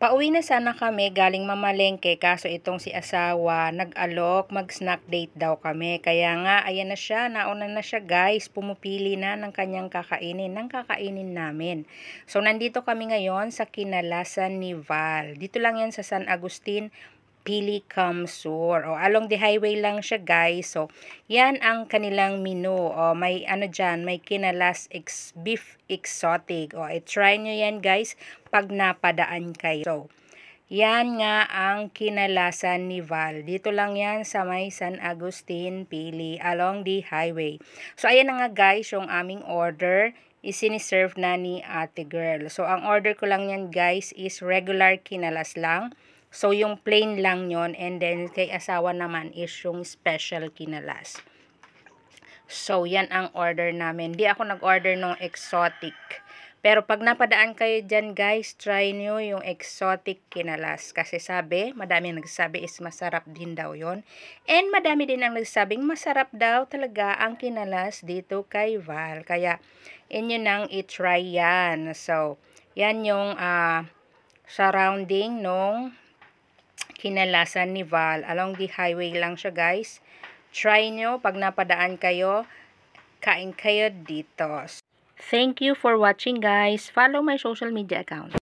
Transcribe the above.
Pauwi na sana kami galing mamalengke kaso itong si asawa nag-alok, mag-snack date daw kami. Kaya nga, ayan na siya, nauna na siya guys, pumupili na ng kanyang kakainin namin. So, nandito kami ngayon sa Kinalasan ni Val. Dito lang yan sa San Agustin, Pili Kamsur. O, along the highway lang siya guys. So, yan ang kanilang menu. O, may ano dyan, may kinalas beef exotic. O, try nyo yan guys pag napadaan kayo. So, yan nga ang Kinalasan ni Val. Dito lang yan sa may San Agustin, Pili, along the highway. So, ayan na nga guys yung aming order. Isiniserve na ni ate girl. So, ang order ko lang yan guys is regular kinalas lang. So, yung plain lang yon, and then kay asawa naman is yung special kinalas. So, yan ang order namin. Di ako nag-order ng exotic. Pero pag napadaan kayo dyan guys, try nyo yung exotic kinalas. Kasi sabi, madami nagsasabi is masarap din daw yon. And madami din ang nagsasabing masarap daw talaga ang kinalas dito kay Val. Kaya, inyo nang i-try yan. So, yan yung surrounding nung Kinalasan ni Val. Along the highway lang siya guys. Try nyo pag napadaan kayo, kain kayo dito. Thank you for watching guys. Follow my social media account.